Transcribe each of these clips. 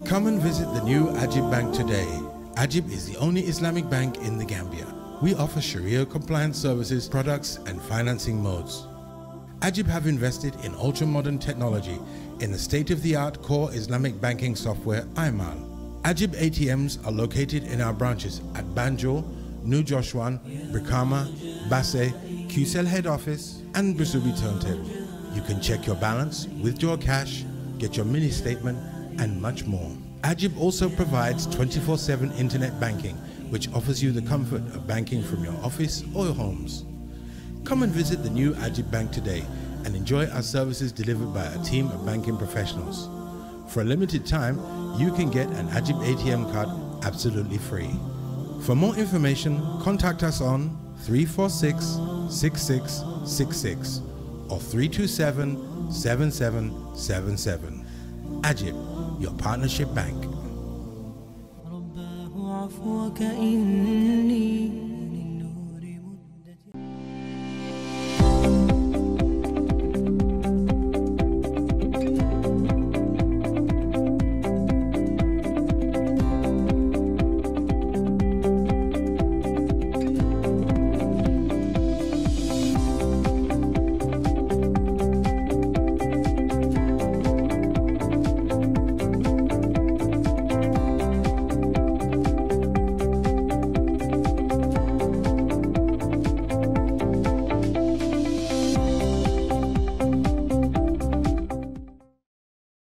Come and visit the new Ajib Bank today. Ajib is the only Islamic bank in the Gambia. We offer Sharia compliant services, products and financing modes. Ajib have invested in ultra-modern technology in the state-of-the-art core Islamic banking software IMAL. Ajib ATMs are located in our branches at Banjul, New Joshuan, Brikama, Basse, QCell head office and Brisubi turntable. You can check your balance, withdraw cash, get your mini statement and much more. Ajib also provides 24/7 internet banking, which offers you the comfort of banking from your office or your homes. Come and visit the new Ajib Bank today and enjoy our services delivered by a team of banking professionals. For a limited time, you can get an Ajib ATM card absolutely free. For more information, contact us on 346-6666 or 327-7777. Ajib, your partnership bank.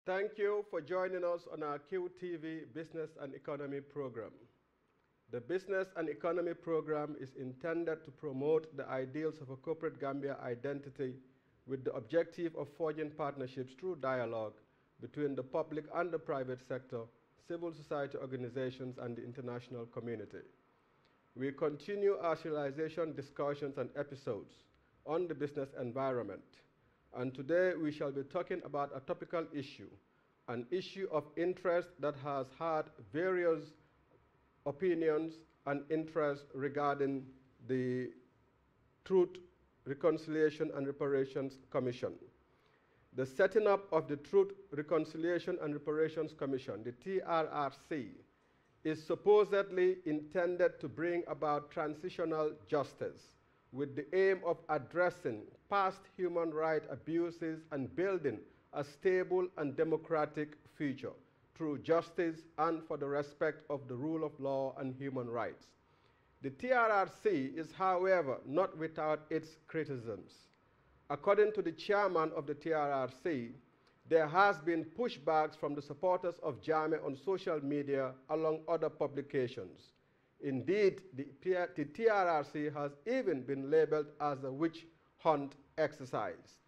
Thank you for joining us on our QTV Business and Economy program. The Business and Economy program is intended to promote the ideals of a corporate Gambia identity with the objective of forging partnerships through dialogue between the public and the private sector, civil society organizations, and the international community. We continue our serialization discussions and episodes on the business environment. And today we shall be talking about a topical issue, an issue of interest that has had various opinions and interests regarding the Truth, Reconciliation and Reparations Commission. The setting up of the Truth, Reconciliation and Reparations Commission, the TRRC, is supposedly intended to bring about transitional justice with the aim of addressing past human rights abuses and building a stable and democratic future through justice and for the respect of the rule of law and human rights. The TRRC is, however, not without its criticisms. According to the chairman of the TRRC, there has been pushbacks from the supporters of Jammeh on social media along other publications. Indeed, the TRRC has even been labeled as a witch hunt exercise.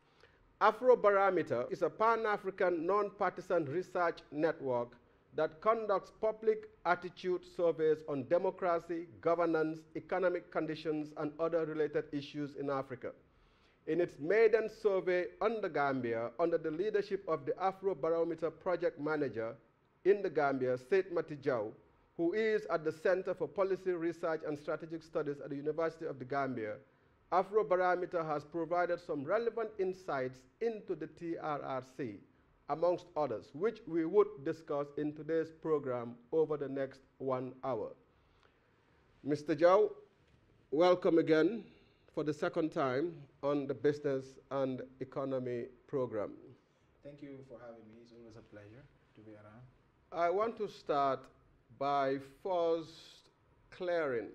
Afrobarometer is a Pan-African non-partisan research network that conducts public attitude surveys on democracy, governance, economic conditions, and other related issues in Africa. In its maiden survey on the Gambia, under the leadership of the Afrobarometer project manager in the Gambia, Seth Matijau, who is at the Center for Policy Research and Strategic Studies at the University of the Gambia, Afrobarometer has provided some relevant insights into the TRRC, amongst others, which we would discuss in today's program over the next 1 hour. Mr. Jau, welcome again for the second time on the Business and Economy program. Thank you for having me. It's always a pleasure to be around. I want to start by first clearing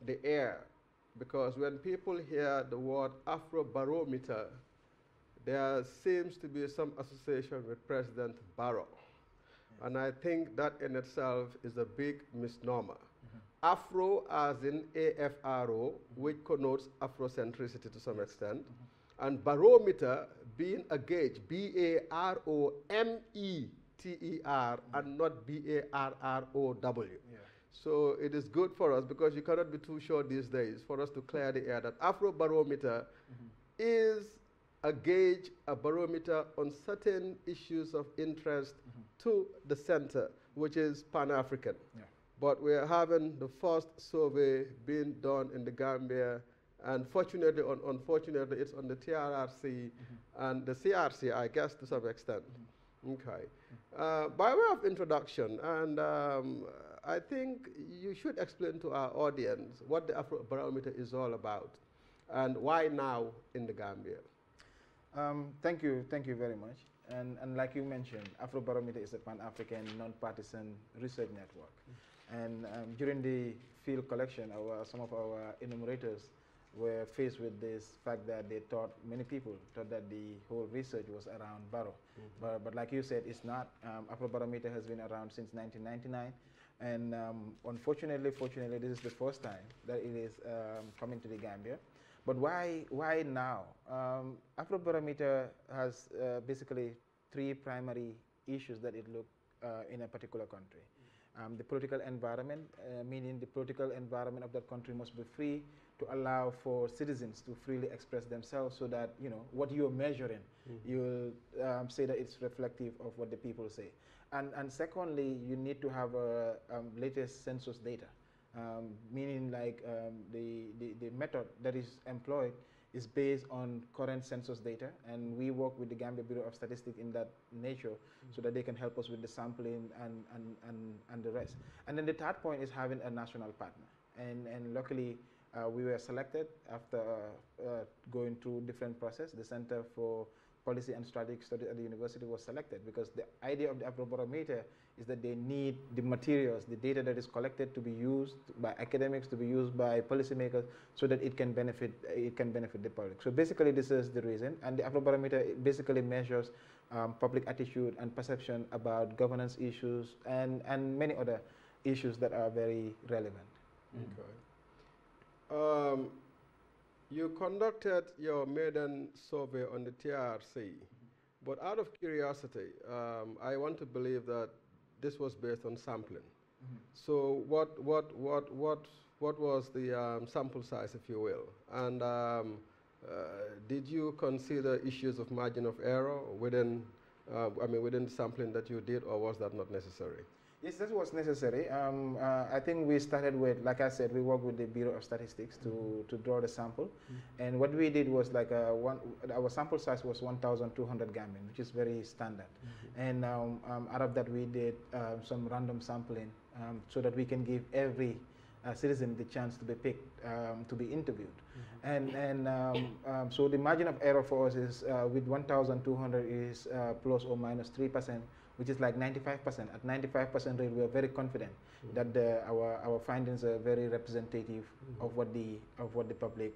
the air, because when people hear the word Afrobarometer, there seems to be some association with President Barrow. Yeah. And I think that in itself is a big misnomer. Afro as in AFRO, which connotes Afrocentricity to some extent, and barometer being a gauge, BAROMETER, and not BARROW. Yeah. So it is good for us, because you cannot be too sure these days, for us to clear the air that Afrobarometer is a gauge, a barometer on certain issues of interest to the center, which is Pan-African. Yeah. But we are having the first survey being done in the Gambia, and fortunately or unfortunately, it's on the TRRC and the CRC, I guess, to some extent. Okay. By way of introduction, and I think you should explain to our audience what the Afrobarometer is all about and why now in the Gambia. Thank you very much. And like you mentioned, Afrobarometer is a Pan-African non-partisan research network. And during the field collection, some of our enumerators were faced with this fact that many people thought that the whole research was around Barrow. But like you said, it's not. Afrobarometer has been around since 1999. And fortunately, this is the first time that it is coming to the Gambia. But why now? Afrobarometer has basically three primary issues that it looks in a particular country. The political environment, meaning the political environment of that country must be free to allow for citizens to freely express themselves, so that what you're measuring, you'll say that it's reflective of what the people say. And secondly, you need to have a latest census data. Meaning like the method that is employed is based on current census data, and we work with the Gambia Bureau of Statistics in that nature so that they can help us with the sampling and the rest. And then the third point is having a national partner. And luckily, we were selected after going through different process. The Center for Policy and Strategic Studies at the university was selected because the idea of the Afrobarometer is that they need the materials, the data that is collected, to be used by academics, to be used by policymakers, so that it can benefit the public. So basically, this is the reason. And the Afrobarometer basically measures public attitude and perception about governance issues and many other issues that are very relevant. Okay. You conducted your maiden survey on the TRC, but out of curiosity, I want to believe that this was based on sampling. So what was the sample size, if you will? And did you consider issues of margin of error within the sampling that you did, or was that not necessary? Yes, that was necessary. I think we started with, like I said, we worked with the Bureau of Statistics to draw the sample. And what we did was like our sample size was 1,200 Gambian, which is very standard. And out of that, we did some random sampling so that we can give every citizen the chance to be picked, to be interviewed. So the margin of error for us is with 1,200 is plus or minus 3%. Which is like 95%. At 95% rate, we are very confident that our findings are very representative of what the public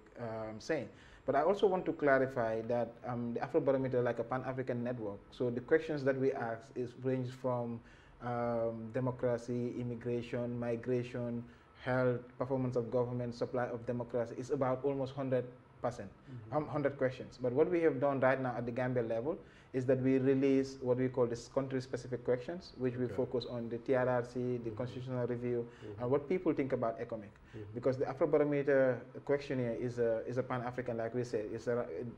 saying. But I also want to clarify that the Afrobarometer, like a Pan-African network, so the questions that we ask range from democracy, immigration, migration, health, performance of government, supply of democracy. It's about almost 100%, 100 questions. But what we have done right now at the Gambia level is that we release what we call this country-specific questions, which we focus on the TRRC, the constitutional review, and what people think about ECOMIC. Because the Afrobarometer questionnaire is a Pan-African, like we said. It's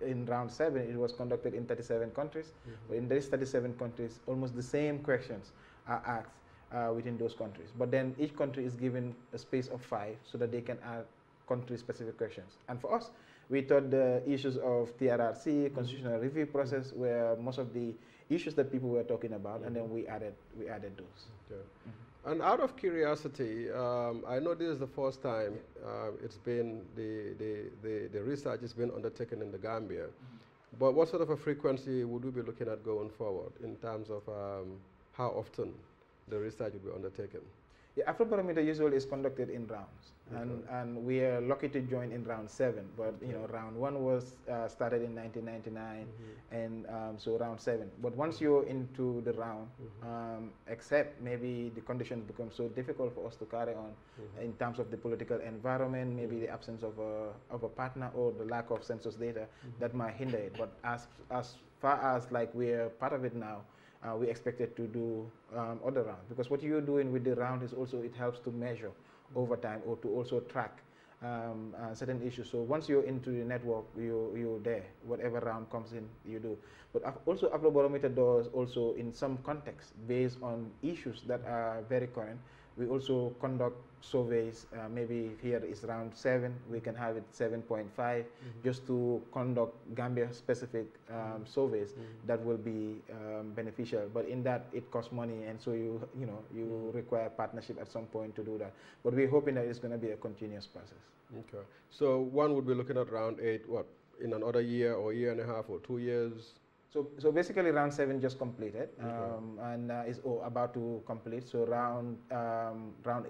in round 7, it was conducted in 37 countries. But in these 37 countries, almost the same questions are asked within those countries. But then each country is given a space of 5 so that they can add country-specific questions. And for us, we thought the issues of TRRC, constitutional review process, were most of the issues that people were talking about, and then we added those. Okay. And out of curiosity, I know this is the first time it's been the research has been undertaken in the Gambia. But what sort of a frequency would we be looking at going forward in terms of how often the research will be undertaken? Yeah, Afrobarometer usually is conducted in rounds, and we are lucky to join in round 7. But round 1 was started in 1999, and so round 7. But once you're into the round, except maybe the conditions become so difficult for us to carry on in terms of the political environment, maybe the absence of a partner or the lack of census data, that might hinder it. But as far as like we're part of it now, we expected to do other rounds, because what you're doing with the round is also, it helps to measure over time or to also track certain issues. So once you're into the network, you're there. Whatever round comes in, you do. But also Afrobarometer does also in some context based on issues that are very current. We also conduct surveys. Maybe here is round 7, we can have it 7.5, just to conduct Gambia-specific surveys that will be beneficial. But in that, it costs money, and so you require partnership at some point to do that. But we're hoping that it's going to be a continuous process. Okay. So one would be looking at round 8, what, in another year or year and a half or 2 years? So basically round 7 just completed, and is about to complete. So round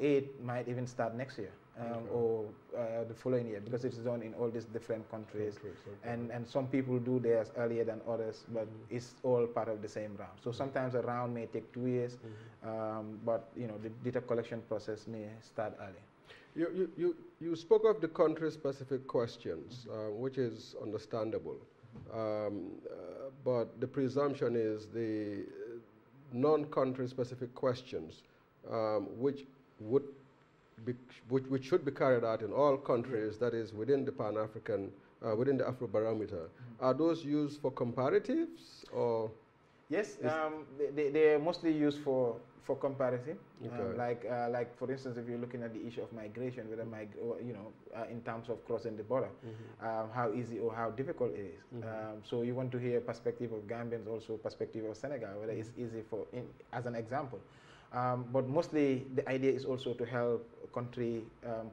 8 might even start next year, or the following year, because it's done in all these different countries. And some people do theirs earlier than others, but it's all part of the same round. So sometimes a round may take 2 years, but the data collection process may start early. You spoke of the country-specific questions, which is understandable. But the presumption is the non-country specific questions, which should be carried out in all countries, that is within the Pan-African, within the Afrobarometer. Are those used for comparatives, or? Yes, they are mostly used for comparative. Okay. Like for instance, if you're looking at the issue of migration, whether in terms of crossing the border, how easy or how difficult it is. So you want to hear perspective of Gambians, also perspective of Senegal, whether it's easy as an example. But mostly the idea is also to help country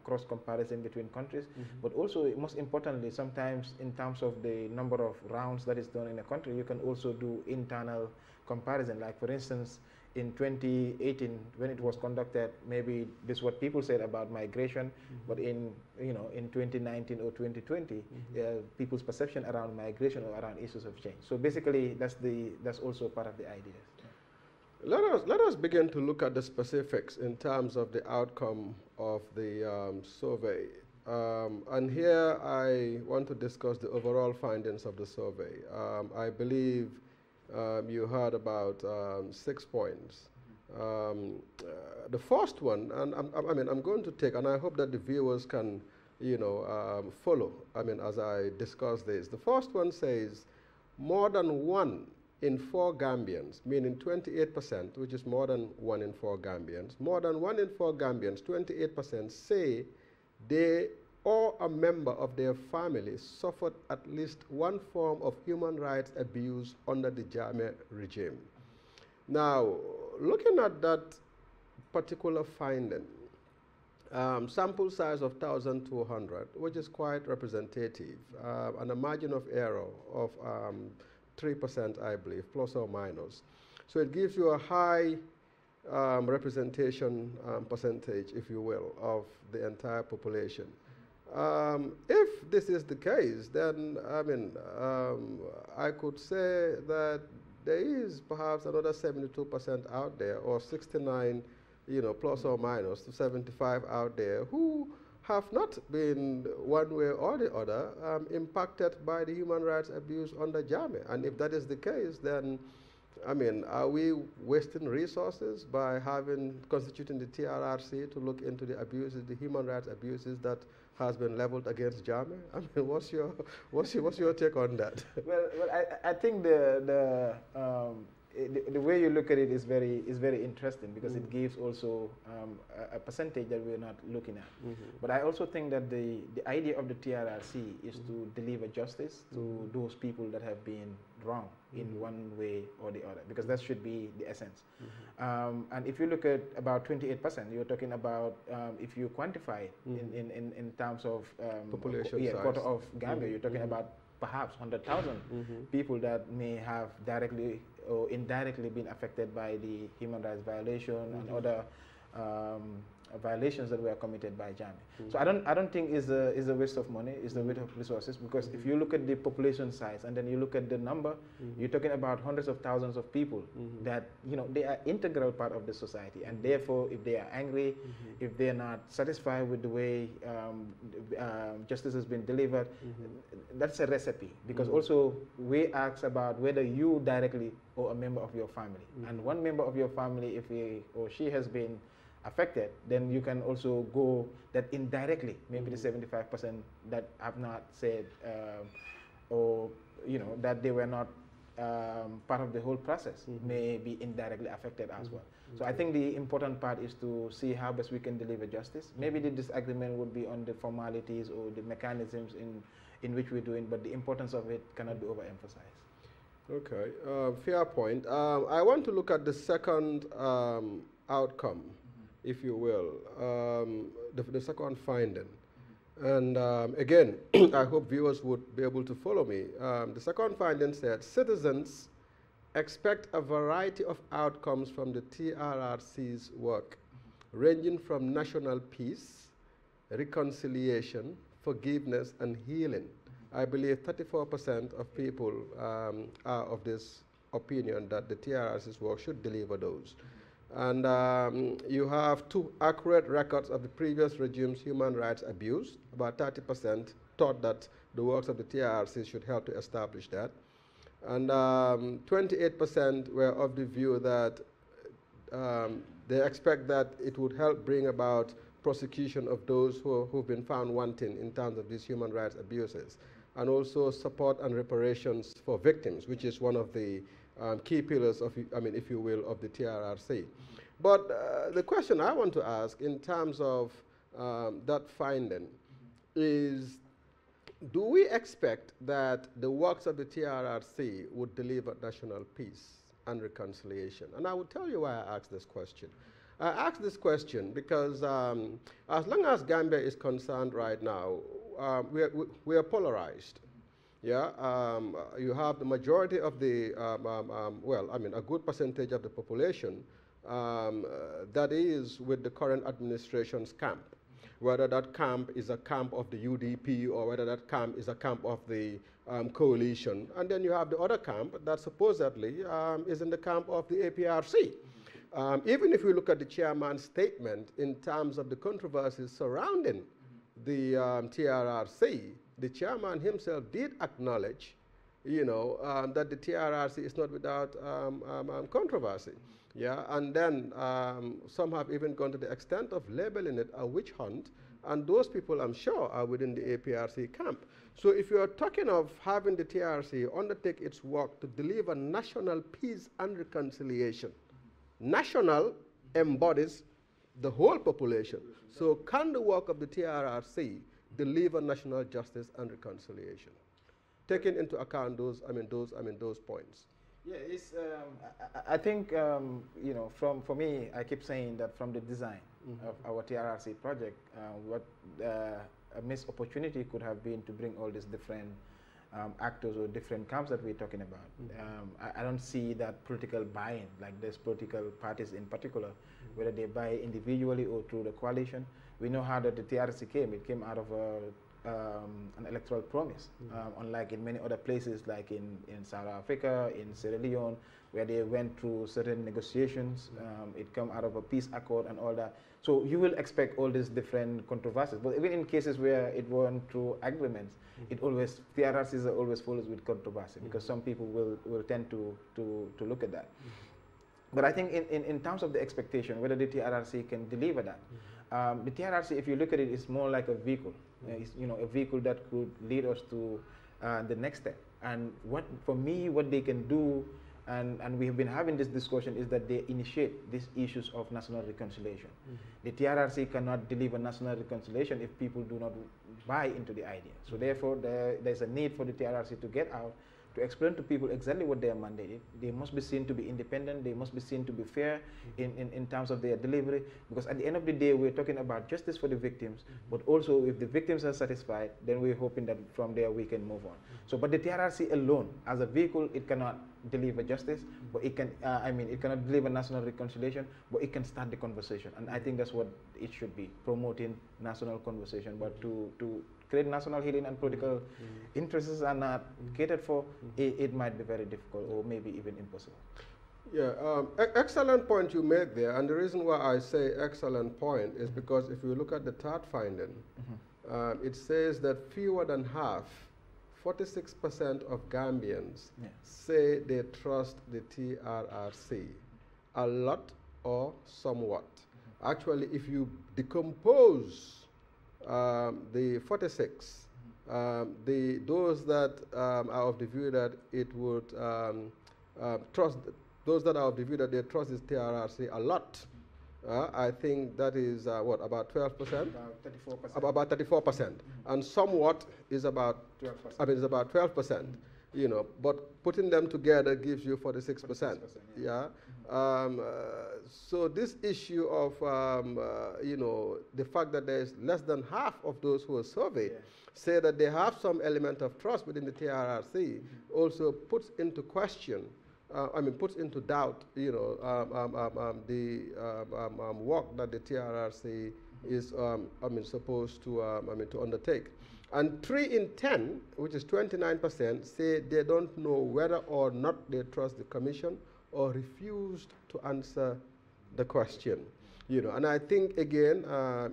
cross comparison between countries, but also most importantly, sometimes in terms of the number of rounds that is done in a country, you can also do internal comparison. Like for instance, in 2018, when it was conducted, maybe this is what people said about migration, but in 2019 or 2020, people's perception around migration or around issues have changed. So basically, that's also part of the ideas. Let us begin to look at the specifics in terms of the outcome of the survey. And here I want to discuss the overall findings of the survey. I believe you heard about 6 points. The first one, and I'm going to take, and I hope that the viewers can, follow, as I discuss this. The first one says more than 1 in 4 Gambians, meaning 28%, which is more than 1 in 4 Gambians. More than 1 in 4 Gambians, 28%, say they or a member of their family suffered at least one form of human rights abuse under the Jammeh regime. Now, looking at that particular finding, sample size of 1,200, which is quite representative, and a margin of error of 3%, I believe, plus or minus. So it gives you a high representation percentage, if you will, of the entire population. If this is the case, then I could say that there is perhaps another 72% out there, or 69, plus or minus 75 out there, who have not been one way or the other impacted by the human rights abuse under Jammeh. And if that is the case, then are we wasting resources by constituting the TRRC to look into the abuses, the human rights abuses that has been leveled against Jammeh? What's your take on that? Well, I think the way you look at it is very interesting, because it gives also a percentage that we're not looking at. But I also think that the idea of the TRRC is to deliver justice to those people that have been wrong in one way or the other, because that should be the essence. And if you look at about 28%, you're talking about, if you quantify it in terms of population size, quarter of Gambia, you're talking about perhaps 100,000 people that may have directly or indirectly been affected by the human rights violation and other violations that were committed by Jammeh. So I don't think it's a waste of money, it's a waste of resources, because if you look at the population size and then you look at the number, you're talking about hundreds of thousands of people that they are integral part of the society, and therefore if they are angry, if they are not satisfied with the way justice has been delivered, that's a recipe. Because also we ask about whether you directly or a member of your family, and one member of your family, if he or she has been affected, then you can also go that indirectly, maybe the 75% that have not said, or that they were not part of the whole process, may be indirectly affected as well. So I think the important part is to see how best we can deliver justice. Maybe the disagreement would be on the formalities or the mechanisms in which we're doing, but the importance of it cannot be overemphasized. Okay, fair point. I want to look at the second outcome, if you will, the second finding. And again, I hope viewers would be able to follow me. The second finding said citizens expect a variety of outcomes from the TRRC's work, ranging from national peace, reconciliation, forgiveness, and healing. I believe 34% of people are of this opinion that the TRRC's work should deliver those. And you have two accurate records of the previous regime's human rights abuse. About 30% thought that the works of the TRRC should help to establish that. And 28% were of the view that they expect that it would help bring about prosecution of those who've been found wanting in terms of these human rights abuses, and also support and reparations for victims, which is one of the key pillars of, if you will, of the TRRC. But the question I want to ask in terms of that finding is, do we expect that the works of the TRRC would deliver national peace and reconciliation? And I will tell you why I asked this question. I asked this question because as long as Gambia is concerned right now, we are polarized. Yeah, you have the majority of the, a good percentage of the population that is with the current administration's camp. Whether that camp is a camp of the UDP or whether that camp is a camp of the coalition. And then you have the other camp that supposedly is in the camp of the APRC. Even if we look at the chairman's statement in terms of the controversies surrounding the TRRC, the chairman himself did acknowledge, that the TRRC is not without controversy. Yeah, and then some have even gone to the extent of labeling it a witch hunt, and those people, I'm sure, are within the APRC camp. So if you are talking of having the TRRC undertake its work to deliver national peace and reconciliation, national embodies the whole population. So can the work of the TRRC deliver national justice and reconciliation, taking into account those points? Yeah, it's, I think, for me, I keep saying that from the design of our TRRC project, what a missed opportunity could have been to bring all these different actors or different camps that we're talking about. I don't see that political buy-in, like there's political parties in particular, whether they buy individually or through the coalition. We know how that the TRRC came. It came out of an electoral promise, unlike in many other places like in South Africa, in Sierra Leone, where they went through certain negotiations. It came out of a peace accord and all that. So you will expect all these different controversies. But even in cases where it went through agreements, TRRCs are always follows with controversy, because some people will tend to look at that. But I think in terms of the expectation, whether the TRRC can deliver that, the TRRC, if you look at it, is more like a vehicle. It's, a vehicle that could lead us to the next step. And for me, what they can do, and we have been having this discussion, is that they initiate these issues of national reconciliation. The TRRC cannot deliver national reconciliation if people do not buy into the idea. So therefore, there's a need for the TRRC to get out, to explain to people exactly what they are mandated. They must be seen to be independent. They must be seen to be fair in terms of their delivery. Because at the end of the day, we're talking about justice for the victims, but also if the victims are satisfied, then we're hoping that from there we can move on. So, but the TRRC alone, as a vehicle, it cannot deliver justice, but it can, it cannot deliver national reconciliation, but it can start the conversation. And I think that's what it should be, promoting national conversation. But to create national healing and political interests are not catered for, it might be very difficult or maybe even impossible. Yeah, excellent point you make there. And the reason why I say excellent point is because if you look at the third finding, it says that fewer than half, 46% of Gambians say they trust the TRRC a lot or somewhat. Actually, if you decompose the 46, those that are of the view that it would trust those that are of the view that they trust this TRRC a lot, I think that is what, about 12%? About 34%. About 34%, and somewhat is about 12%. I mean, it's about 12%. You know, but putting them together gives you 46%. Yeah. So this issue of you know, the fact that there is less than half of those who are surveyed say that they have some element of trust within the TRRC also puts into question. I mean, puts into doubt, you know, the work that the TRRC is, I mean, supposed to, I mean, to undertake. And 3 in 10, which is 29%, say they don't know whether or not they trust the commission or refused to answer the question. You know, and I think, again,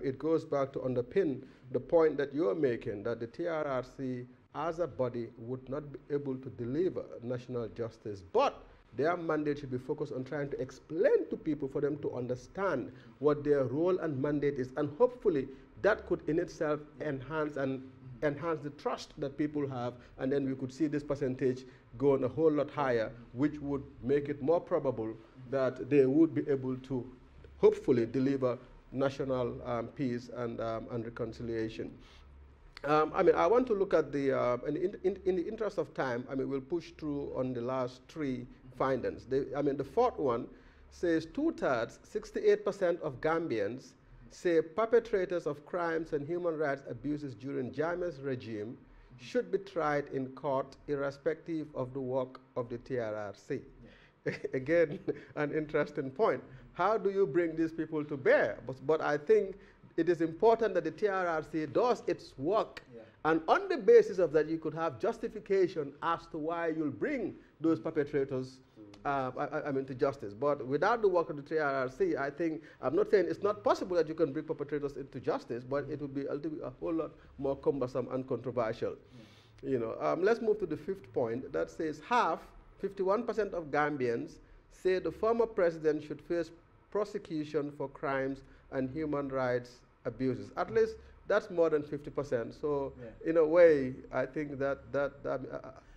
it goes back to underpin the point that you're making, that the TRRC as a body would not be able to deliver national justice, but their mandate should be focused on trying to explain to people for them to understand what their role and mandate is, and hopefully that could in itself enhance the trust that people have, and then we could see this percentage going a whole lot higher, which would make it more probable that they would be able to hopefully deliver national peace and reconciliation. I mean, I want to look at the, in the interest of time, I mean, we'll push through on the last 3 findings. I mean, the 4th one says 2/3, 68% of Gambians say perpetrators of crimes and human rights abuses during Jammeh's regime should be tried in court irrespective of the work of the TRRC. Yeah. Again, an interesting point. How do you bring these people to bear? But I think it is important that the TRRC does its work, and on the basis of that, you could have justification as to why you'll bring those perpetrators I mean, to justice. But without the work of the TRRC, I think, I'm not saying it's not possible that you can bring perpetrators into justice, but it would be a whole lot more cumbersome and controversial. You know, let's move to the 5th point. That says 51% of Gambians say the former president should face prosecution for crimes and human rights abuses. At least that's more than 50%. So in a way, I think that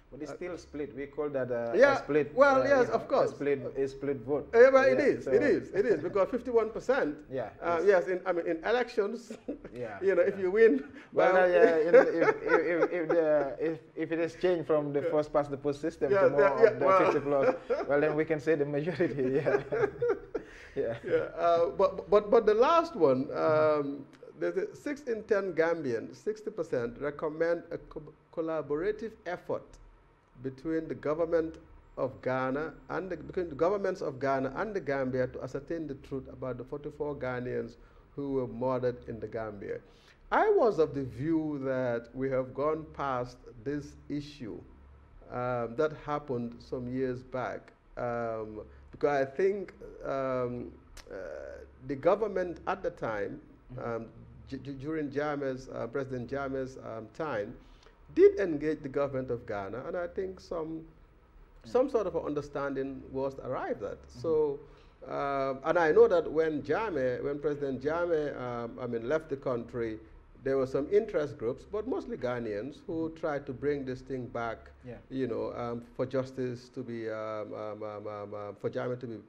but it's still split. We call that a split. Well, yes, of course. A split vote. Well, it is, because 51%. Yes, I mean, in elections, you know, if you win. Well, if it is changed from the first past the post system to more of the 50 plus, well, then we can say the majority. But the last one, there's a 6 in 10 Gambians, 60% recommend a collaborative effort between the government of Ghana and between the governments of Ghana and the Gambia to ascertain the truth about the 44 Ghanaians who were murdered in the Gambia. I was of the view that we have gone past this issue that happened some years back, because I think the government at the time, during President Jammeh's time, did engage the government of Ghana, and I think some sort of understanding was arrived at. So, and I know that when President Jammeh, left the country, there were some interest groups, but mostly Ghanaians, who tried to bring this thing back, you know, for justice to be, for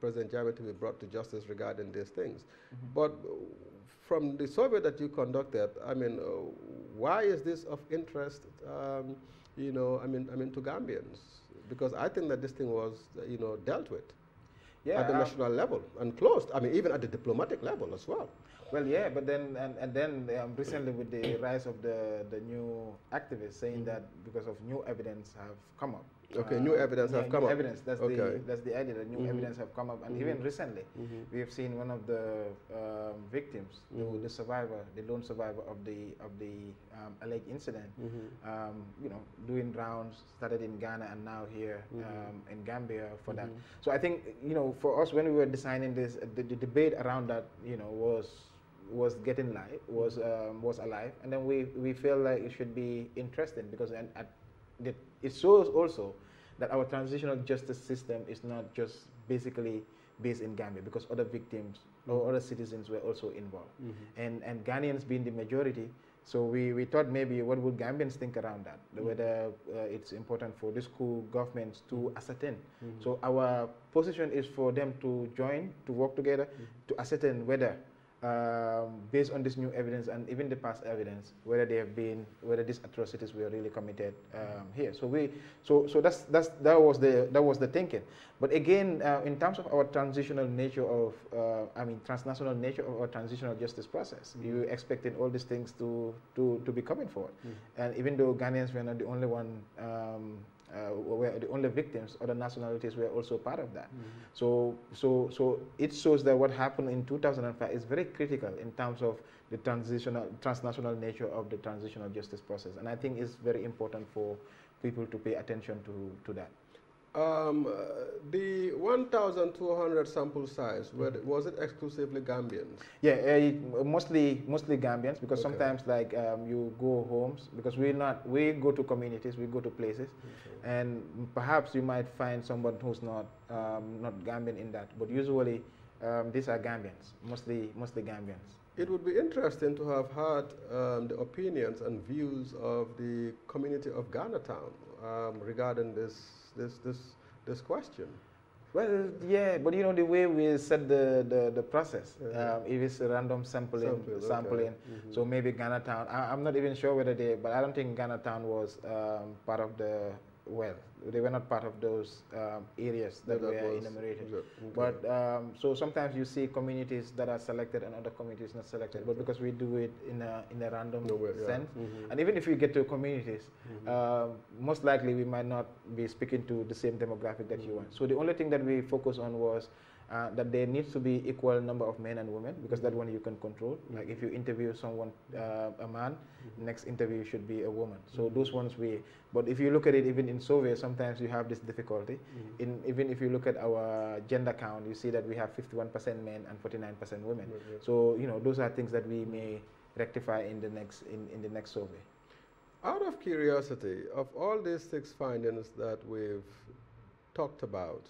President Jammeh to be brought to justice regarding these things. But from the survey that you conducted, I mean, why is this of interest, you know, I mean, to Gambians? Because I think that this thing was, you know, dealt with at the national level and closed. I mean, even at the diplomatic level as well. Well, yeah, but then and then recently with the rise of the new activists saying that because of new evidence have come up. Okay, new evidence have come up. Evidence. That's the idea that new evidence have come up, and even recently, we have seen one of the victims, the survivor, the lone survivor of the alleged incident, you know, doing rounds, started in Ghana and now here in Gambia for that. So I think, you know, for us when we were designing this, the debate around that, you know, was getting live, was alive, and then we feel like it should be interesting because it shows also that our transitional justice system is not just basically based in Gambia, because other victims or other citizens were also involved. And Ghanaians being the majority So we thought maybe what would Gambians think around that, whether it's important for the school governments to ascertain. So our position is for them to join, to work together, to ascertain whether, based on this new evidence and even the past evidence, whether these atrocities were really committed here. So that was the thinking. But again, in terms of our transitional nature of, transnational nature of our transitional justice process, you expected all these things to be coming forward. And even though Ghanaians were not the only one, were the only victims, other nationalities were also part of that. So it shows that what happened in 2005 is very critical in terms of the transnational nature of the transitional justice process. And I think it's very important for people to pay attention to that. The 1,200 sample size, was it exclusively Gambians? Yeah, mostly Gambians, because sometimes like you go homes, because we go to communities, we go to places, and perhaps you might find someone who's not Gambian in that, but usually these are Gambians, mostly Gambians. It would be interesting to have heard the opinions and views of the community of Ghanatown regarding this question. Well, yeah, but you know the way we set the process, it is a random sampling. Okay. So maybe Ghanatown. I'm not even sure whether but I don't think Ghanatown was part of the. Well, they were not part of those areas that were enumerated. Okay. But so sometimes you see communities that are selected and other communities not selected. But because we do it in a random sense, and even if we get to communities, most likely we might not be speaking to the same demographic that you want. So the only thing that we focus on was that there needs to be equal number of men and women, because that one you can control. Like if you interview someone, a man, next interview should be a woman. So those ones but if you look at it even in survey, sometimes you have this difficulty. Even if you look at our gender count, you see that we have 51% men and 49% women. So you know those are things that we may rectify in the next survey. Out of curiosity, of all these 6 findings that we've talked about,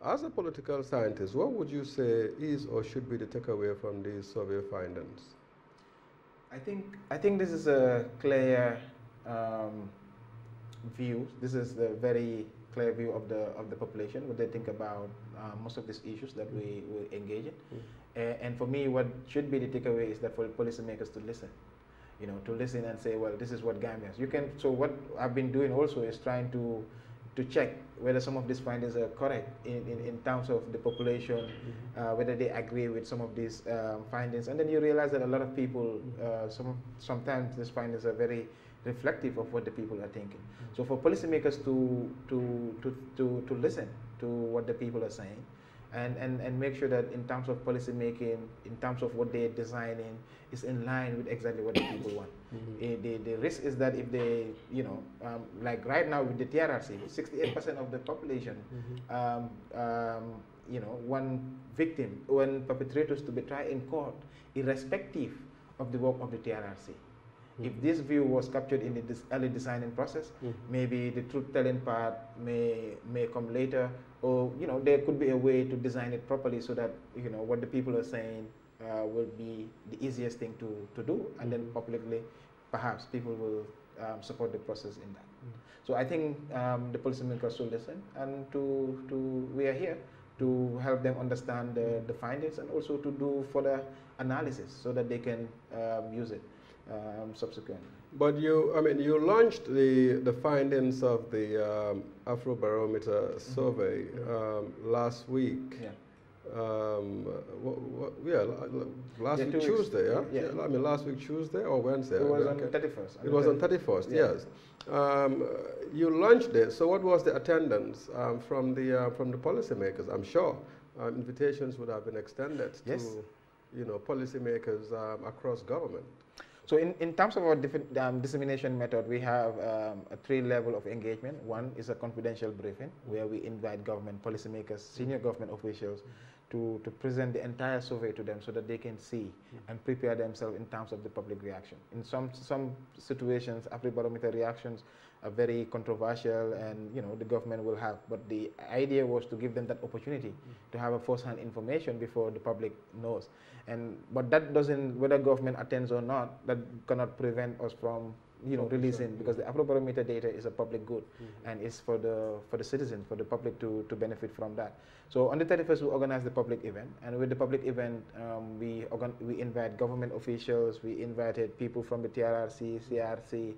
as a political scientist, what would you say is or should be the takeaway from these survey findings? I think this is a clear view. This is the very clear view of the population, what they think about most of these issues that we engage in. And for me, what should be the takeaway is that for policymakers to listen. You know, to listen and say, well, this is what Gambians. So what I've been doing also is trying to check whether some of these findings are correct in terms of the population, whether they agree with some of these findings. And then you realize that a lot of people, sometimes these findings are very reflective of what the people are thinking. So for policymakers to listen to what the people are saying, and make sure that in terms of policy making, in terms of what they're designing, is in line with exactly what the people want. The risk is that if they, you know, like right now with the TRRC, 68% of the population, you know, one perpetrators to be tried in court, irrespective of the work of the TRRC. If this view was captured in the early designing process, maybe the truth-telling part may come later, or you know there could be a way to design it properly so that you know what the people are saying will be the easiest thing to do, and then publicly, perhaps people will support the process in that. So I think the policymakers should listen, and we are here to help them understand the findings and also to do further analysis so that they can use it subsequently. But you launched the findings of the Afrobarometer survey last week. Yeah. Last week Tuesday, yeah? Yeah. I mean, last week Tuesday or Wednesday? It was on 31st. It was on 31st, yeah. Yes. You launched it. So what was the attendance from the policymakers? I'm sure invitations would have been extended to, you know, policymakers across government. So in terms of our dissemination method, we have a 3 level of engagement. One is a confidential briefing where we invite government policymakers, senior government officials to present the entire survey to them so that they can see and prepare themselves in terms of the public reaction. In some situations, Afrobarometer reactions are very controversial, and the government will have. But the idea was to give them that opportunity to have a first-hand information before the public knows. But that doesn't, whether government attends or not, that cannot prevent us from releasing, because the Afrobarometer data is a public good, and it's for the citizens, for the public to benefit from that. So on the 31st, we organize the public event, and with the public event, we invite government officials, we invited people from the TRRC, CRC,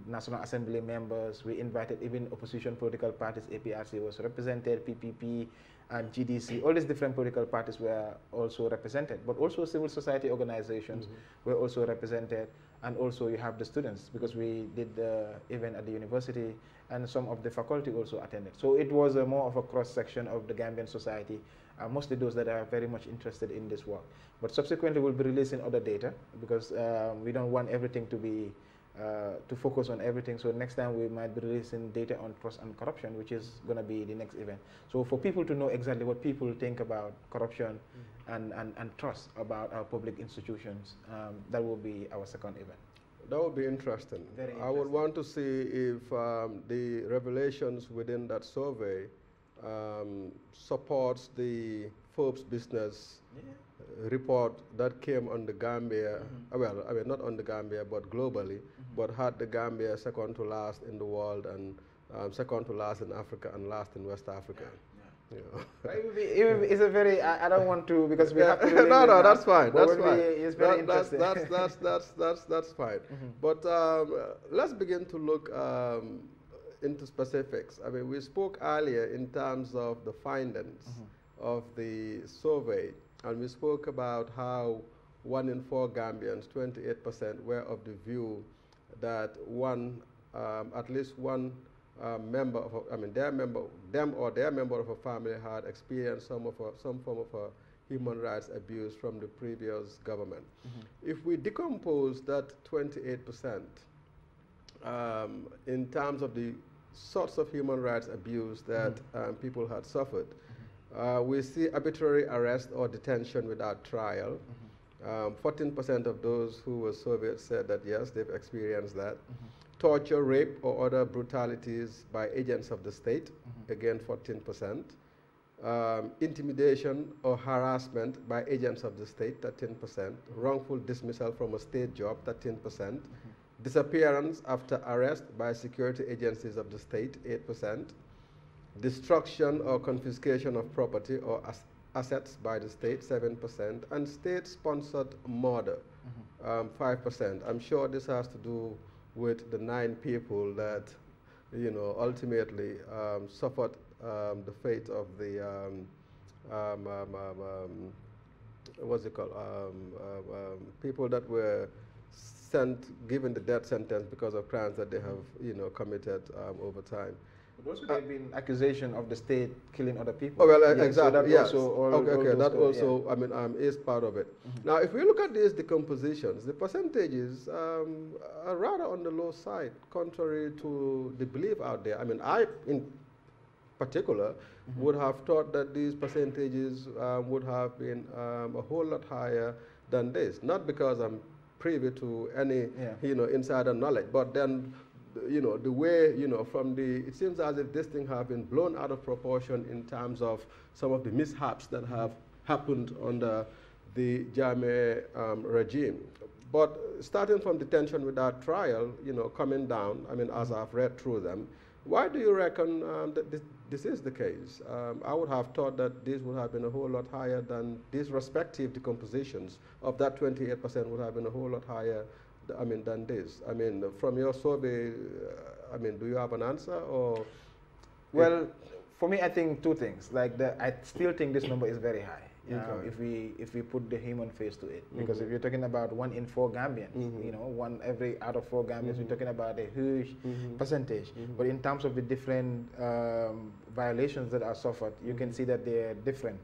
National Assembly members, we invited even opposition political parties. APRC was represented, PPP, and GDC, all these different political parties were also represented, but also civil society organizations were also represented, and also you have the students, because we did the event at the university, and some of the faculty also attended. So it was more of a cross-section of the Gambian society, mostly those that are very much interested in this work. But subsequently we'll be releasing other data, because we don't want everything to be to focus on everything. So next time we might be releasing data on trust and corruption, which is going to be the next event. So for people to know exactly what people think about corruption and trust about our public institutions, that will be our second event. That would be interesting. Very interesting. I would want to see if the revelations within that survey supports the Forbes business report that came on the Gambia, well, I mean, not on the Gambia, but globally, but had the Gambia second to last in the world, and second to last in Africa, and last in West Africa. It's a very, I don't want to, because we have to no, that's fine. That's fine. It's very interesting. That's fine. But let's begin to look into specifics. I mean, we spoke earlier in terms of the findings of the survey, and we spoke about how 1 in 4 Gambians, 28%, were of the view that at least one member of, them or their member of a family had experienced some form of a human rights abuse from the previous government. If we decompose that 28% in terms of the sorts of human rights abuse that people had suffered, we see arbitrary arrest or detention without trial. 14% of those who were surveyed said that yes, they've experienced that. Torture, rape, or other brutalities by agents of the state, again 14%. Intimidation or harassment by agents of the state, 13%. Wrongful dismissal from a state job, 13%. Disappearance after arrest by security agencies of the state, 8%. Destruction or confiscation of property or assets by the state, 7%. And state-sponsored murder, 5%. I'm sure this has to do with the 9 people that, ultimately suffered the fate of the, what's it called, people that were given the death sentence because of crimes that they have, committed over time. But also there have been accusation of the state killing other people. Oh, well, exactly, so yes. That also, yeah. is part of it. Now, if we look at these decompositions, the percentages are rather on the low side, contrary to the belief out there. I mean, I, in particular, would have thought that these percentages would have been a whole lot higher than this. Not because I'm privy to any, insider knowledge, but then, the way, it seems as if this thing have been blown out of proportion in terms of some of the mishaps that have happened under the Jammeh regime. But starting from detention without trial, coming down, as I've read through them, why do you reckon that this is the case? I would have thought that this would have been a whole lot higher than these respective decompositions of that 28% would have been a whole lot higher than this. From your survey, do you have an answer, or? Well, for me, I think 2 things. I still think this number is very high. If we put the human face to it, because if you're talking about 1 in 4 Gambians, 1 every out of 4 Gambians, we're talking about a huge percentage. But in terms of the different violations that are suffered, you can see that they're different.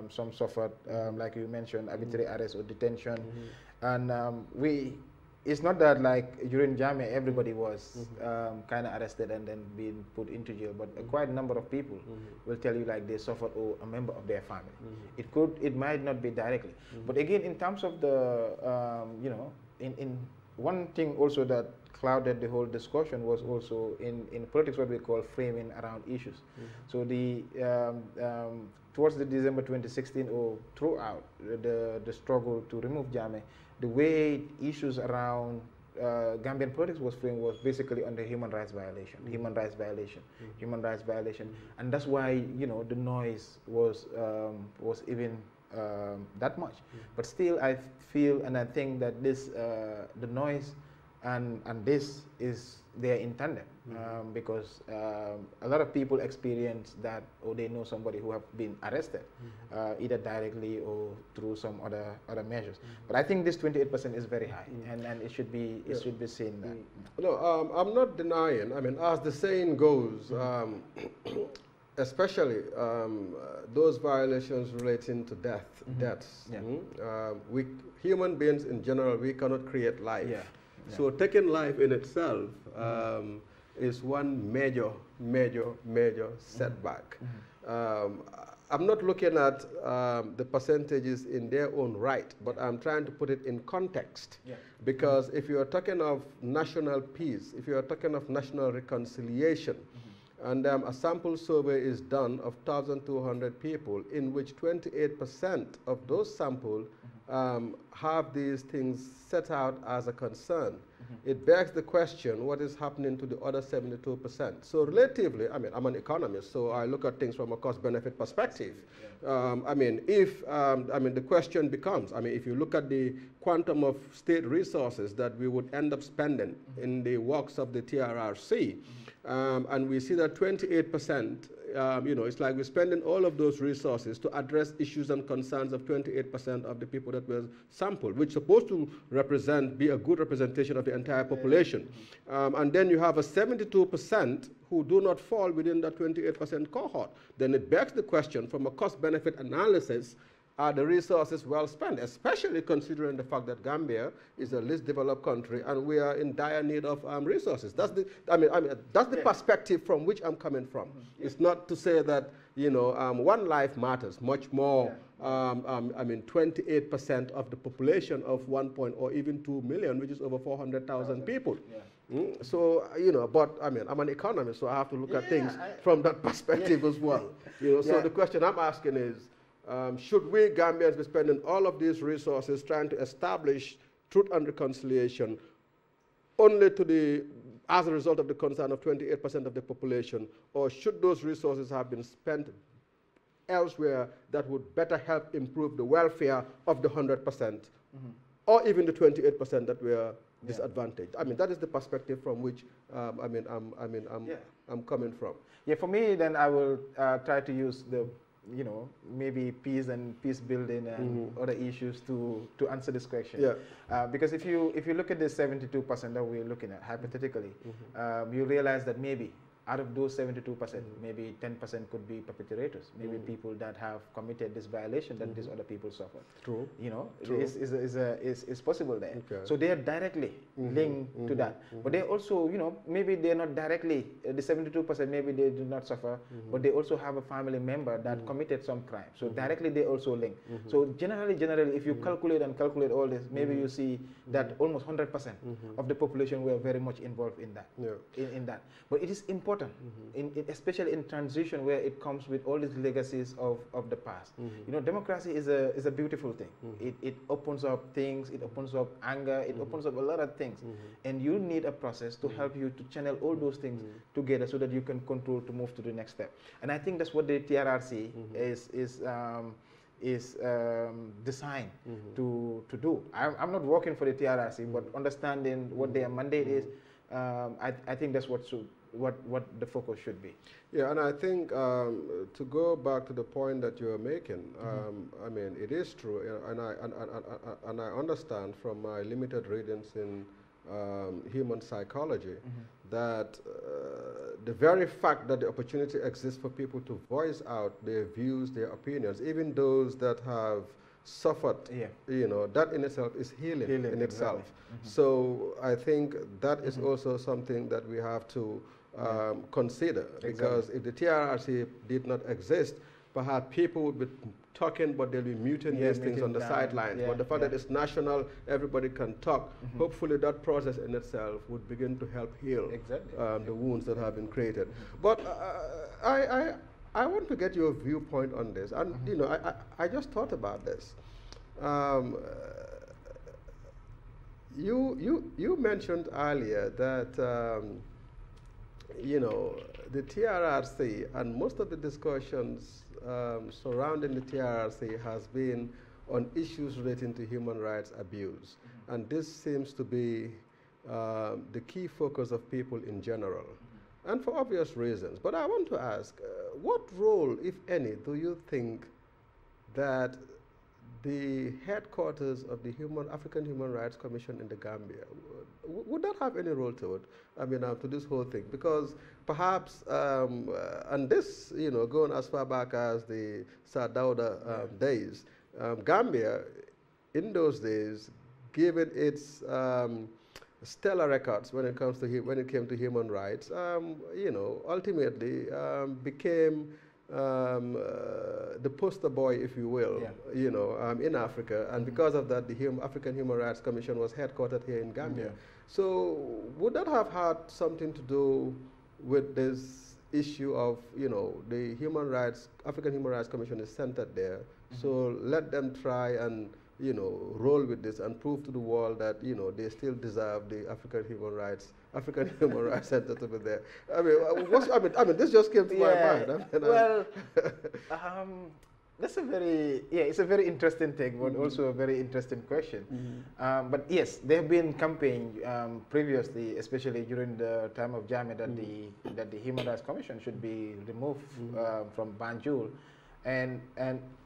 Some suffered, like you mentioned, arbitrary arrest or detention, and it's not that like during Jammeh everybody was kind of arrested and then being put into jail, but quite a number of people will tell you like they suffered or a member of their family. It might not be directly, but again in terms of the you know, in one thing also that clouded the whole discussion was also in politics what we call framing around issues. So the towards the December 2016 or throughout the struggle to remove Jammeh, the way issues around Gambian politics was framed was basically under human rights violation, human rights violation, human rights violation, and that's why, you know, the noise was even that much. But still, I feel and I think that this the noise and this is their intended, because a lot of people experience that, or they know somebody who have been arrested, either directly or through some other measures. But I think this 28% is very high, and it should be seen that. No, I'm not denying. I mean, as the saying goes, especially those violations relating to deaths. We human beings in general, we cannot create life. So taking life in itself is one major setback. I'm not looking at the percentages in their own right, but I'm trying to put it in context. Because if you are talking of national peace, if you are talking of national reconciliation, and a sample survey is done of 1,200 people, in which 28% of those samples have these things set out as a concern. It begs the question, what is happening to the other 72%? So relatively, I mean, I'm an economist, so I look at things from a cost-benefit perspective. I mean, the question becomes, I mean, if you look at the quantum of state resources that we would end up spending in the works of the TRRC, and we see that 28%, you know, it's like we're spending all of those resources to address issues and concerns of 28% of the people that were sampled, which is supposed to be a good representation of the entire population. And then you have a 72% who do not fall within that 28% cohort. Then it begs the question, from a cost-benefit analysis, are the resources well spent, especially considering the fact that Gambia is a least developed country and we are in dire need of resources. That's the, that's the perspective from which I'm coming from. It's not to say that, you know, one life matters much more. 28% of the population of 1 or even 2 million, which is over 400,000 people. So, you know, but I mean, I'm an economist, so I have to look at things from that perspective as well. You know, so the question I'm asking is, should we Gambians be spending all of these resources trying to establish truth and reconciliation only as a result of the concern of 28% of the population, or should those resources have been spent elsewhere that would better help improve the welfare of the 100%, or even the 28% that were disadvantaged? I mean, that is the perspective from which I'm coming from. Yeah, for me, then I will try to use the, you know, maybe peace and peace building and other issues to answer this question. Because if you look at the 72% that we're looking at, hypothetically, you realize that maybe out of those 72%, maybe 10% could be perpetrators, maybe people that have committed this violation that these other people suffer. True. You know, it's possible there. Okay. So they are directly linked to that. But they also, you know, maybe they're not directly, the 72% maybe they do not suffer, but they also have a family member that committed some crime. So directly they also link. So generally, if you calculate all this, maybe you see that almost 100% of the population were very much involved in that. In that. But it is important, especially in transition where it comes with all these legacies of the past. You know, democracy is a beautiful thing. It opens up things, it opens up anger, it opens up a lot of things. And you need a process to help you to channel all those things together so that you can control to move to the next step. And I think that's what the TRRC is designed to do. I'm not working for the TRRC, but understanding what their mandate is, I think that's what the focus should be. Yeah, and I think to go back to the point that you are making, I mean, it is true, and I understand from my limited readings in human psychology that the very fact that the opportunity exists for people to voice out their views, their opinions, even those that have suffered, you know, that in itself is healing in itself. So I think that is also something that we have to consider, because if the TRRC did not exist, perhaps people would be talking, but they'll be muting these things on the sidelines. But the fact that it's national, everybody can talk. Hopefully that process in itself would begin to help heal the wounds that have been created. But I want to get your viewpoint on this. And, you know, I just thought about this. You mentioned earlier that, you know, the TRRC and most of the discussions surrounding the TRRC has been on issues relating to human rights abuse. And this seems to be the key focus of people in general, and for obvious reasons. But I want to ask, what role, if any, do you think that the headquarters of the African Human Rights Commission in the Gambia, would that have any role to it? I mean, to this whole thing? Because perhaps, and this, you know, going as far back as the Sir Dawda days, Gambia, in those days, given its stellar records when it comes to when it came to human rights, you know, ultimately became the poster boy, if you will, you know, in Africa. And because of that, the African Human Rights Commission was headquartered here in Gambia. So would that have had something to do with this issue of, you know, the African Human Rights Commission is centered there, so let them try and, you know, roll with this and prove to the world that, you know, they still deserve the African Human Rights Center to be there. I mean, this just came to my mind. Well, that's a very, it's a very interesting thing, but also a very interesting question. But yes, there have been campaigns previously, especially during the time of Jammeh, that the Human Rights Commission should be removed from Banjul. And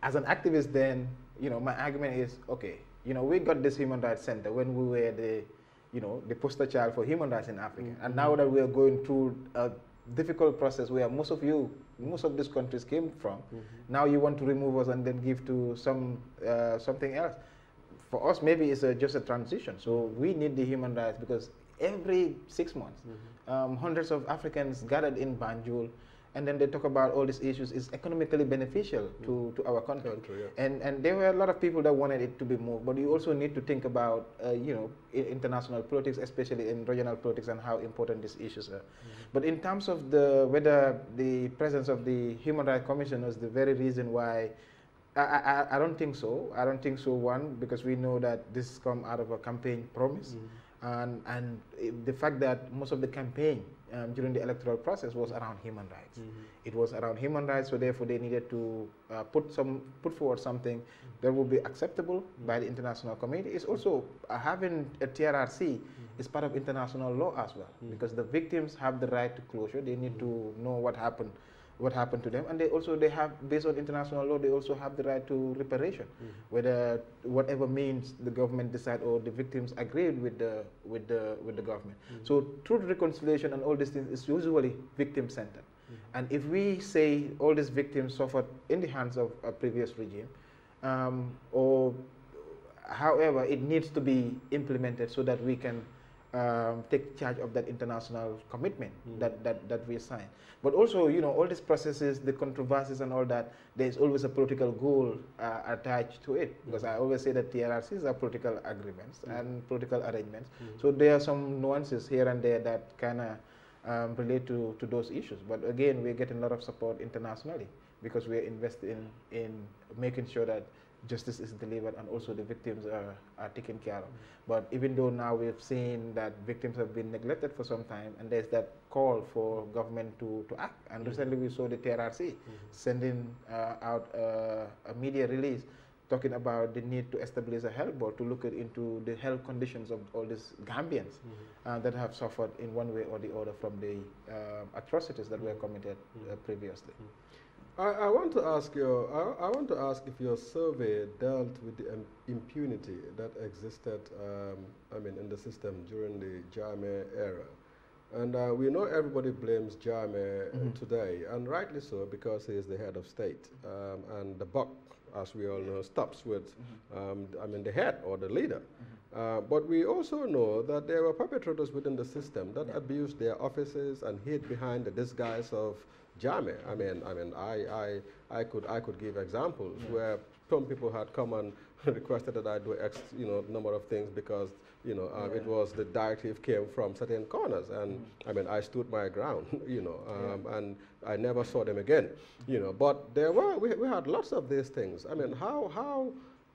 as an activist then, you know, my argument is, okay, you know, we got this Human Rights Center when we were the, you know, the poster child for human rights in Africa. And now that we are going through a difficult process where most of these countries came from, now you want to remove us and then give to something else. For us, maybe it's just a transition. So we need the human rights, because every 6 months, hundreds of Africans gathered in Banjul, and then they talk about all these issues. It's economically beneficial to our country. And there were a lot of people that wanted it to be moved, but you also need to think about, you know, international politics, especially in regional politics, and how important these issues are. But in terms of whether the presence of the Human Rights Commission was the very reason why, I don't think so. I don't think so, one, because we know that this come out of a campaign promise. And the fact that most of the campaign during the electoral process was around human rights. It was around human rights, so therefore they needed to put forward something that would be acceptable by the international community. It's also having a TRRC is part of international law as well, because the victims have the right to closure. They need to know what happened to them, and they have, based on international law, they also have the right to reparation, whether whatever means the government decide or the victims agreed with the government. So truth, reconciliation, and all these things is usually victim centered. And if we say all these victims suffered in the hands of a previous regime, or however, it needs to be implemented so that we can take charge of that international commitment that we signed. But also, you know, all these processes, the controversies and all that, there's always a political goal attached to it, because I always say that TRRCs are political agreements and political arrangements. So there are some nuances here and there that kind of relate to those issues. But again, we're getting a lot of support internationally, because we're investing in making sure that justice is delivered and also the victims are taken care of. But even though now we've seen that victims have been neglected for some time, and there's that call for government to act. And recently we saw the TRRC sending out a media release talking about the need to establish a health board to look into the health conditions of all these Gambians that have suffered in one way or the other from the atrocities that were committed previously. I want to ask you. I want to ask if your survey dealt with the impunity that existed, I mean, in the system during the Jammeh era, and we know everybody blames Jammeh today, and rightly so, because he is the head of state, and the buck as we all know, stops with, I mean, the head or the leader. But we also know that there were perpetrators within the system that abused their offices and hid behind the disguise of Jammeh. I could give examples where some people had come and requested that I do number of things because it was the directive came from certain corners, and I stood my ground, and I never saw them again, But we had lots of these things.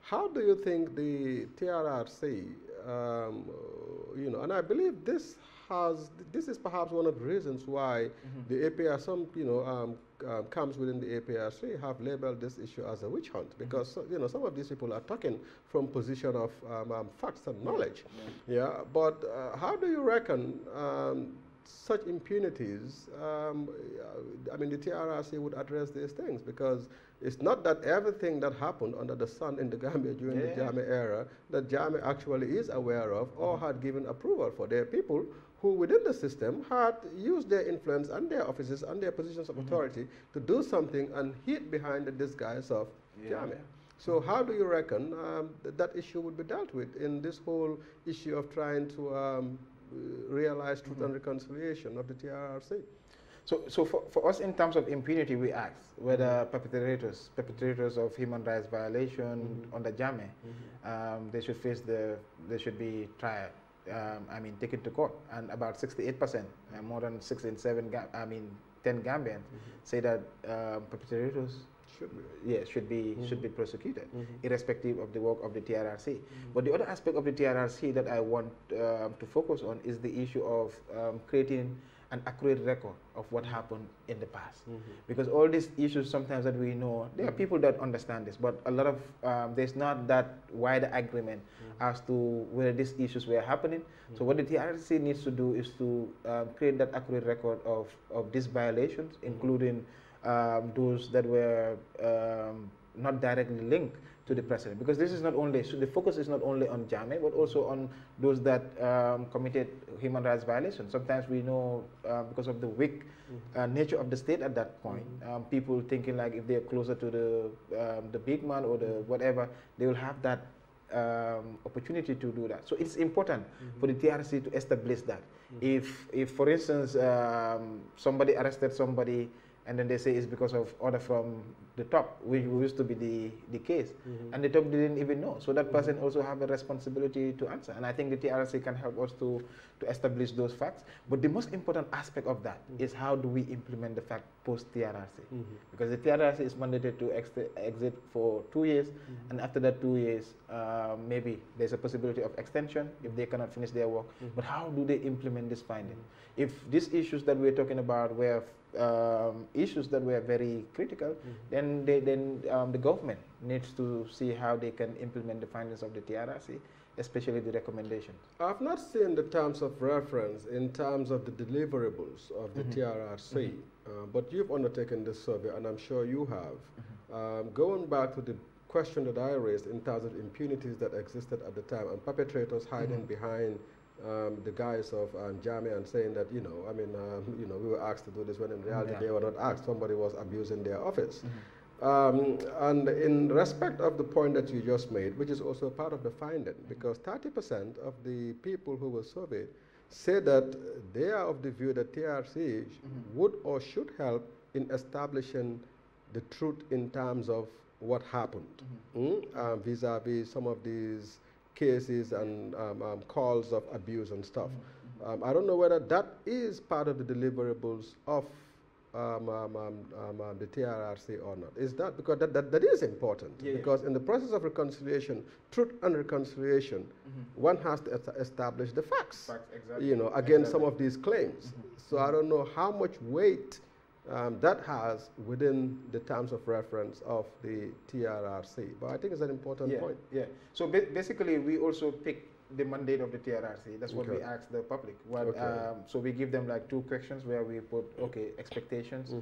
How do you think the TRRC, and I believe this is perhaps one of the reasons why the APR, camps within the APRC have labeled this issue as a witch hunt, because some of these people are talking from position of facts and knowledge. But how do you reckon such impunities, the TRRC would address these things? Because it's not that everything that happened under the sun in the Gambia during the Jammeh era that Jammeh actually is aware of or had given approval for. There are people who within the system had used their influence and their offices and their positions of authority to do something and hid behind the disguise of Jammeh. So how do you reckon that issue would be dealt with in this whole issue of trying to realize truth and reconciliation of the TRRC? So for us, in terms of impunity, we ask whether perpetrators of human rights violation under Jammeh, they should be tried. Taken to court, and about 68%, more than 10 Gambians say that perpetrators should be prosecuted, irrespective of the work of the TRRC. But the other aspect of the TRRC that I want to focus on is the issue of creating an accurate record of what happened in the past. Because all these issues sometimes that we know, there are people that understand this, but a lot of, there's not that wider agreement as to whether these issues were happening. So what the TRRC needs to do is to create that accurate record of these violations, including those that were not directly linked to the president, because this is not only, so the focus is not only on Jammeh, but also on those that committed human rights violations. Sometimes we know because of the weak nature of the state at that point, people thinking like if they're closer to the big man or the whatever, they will have that opportunity to do that. So it's important for the TRC to establish that. If for instance, somebody arrested somebody and then they say it's because of order from the top, which used to be the case, and the top didn't even know. So that person also have a responsibility to answer. And I think the TRC can help us to establish those facts. But the most important aspect of that is how do we implement the fact post-TRRC? Because the TRRC is mandated to exit for 2 years, and after that 2 years, maybe there's a possibility of extension if they cannot finish their work. But how do they implement this finding? If these issues that we're talking about were issues that were very critical, then the government needs to see how they can implement the findings of the TRRC, especially the recommendations. I've not seen the terms of reference in terms of the deliverables of the TRRC, but you've undertaken this survey, and I'm sure you have. Going back to the question that I raised in terms of impunities that existed at the time and perpetrators hiding behind the guise of Jammeh and saying that, we were asked to do this, when in reality they were not asked. Somebody was abusing their office. And in respect of the point that you just made, which is also part of the finding, because 30% of the people who were surveyed say that they are of the view that TRC would or should help in establishing the truth in terms of what happened, vis-a-vis some of these cases and calls of abuse and stuff. I don't know whether that is part of the deliverables of the TRRC or not. Is that, because that is important, because in the process of reconciliation, truth and reconciliation, one has to establish the facts, against some of these claims. So I don't know how much weight that has within the terms of reference of the TRRC. But I think it's an important point. So basically, we also pick the mandate of the TRRC. That's what we ask the public. So we give them like 2 questions where we put, expectations,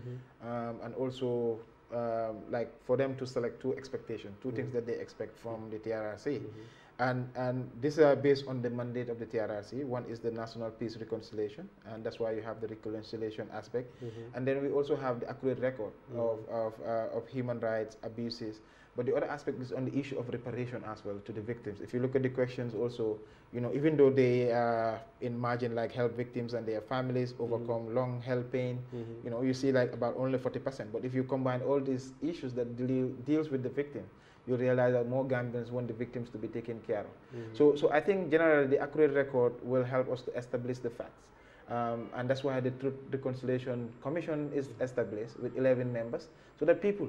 and also like for them to select 2 expectations, 2 things that they expect from the TRRC. And these are based on the mandate of the TRRC. One is the national peace reconciliation, and that's why you have the reconciliation aspect. And then we also have the accurate record of human rights abuses. But the other aspect is on the issue of reparation as well to the victims. If you look at the questions also, you know, even though they are in margin like help victims and their families overcome long health pain, you know, you see like about only 40%. But if you combine all these issues that deals with the victim, you realize that more Gambians want the victims to be taken care of. So I think generally the accurate record will help us to establish the facts. And that's why the Truth Reconciliation Commission is established with 11 members, so that people,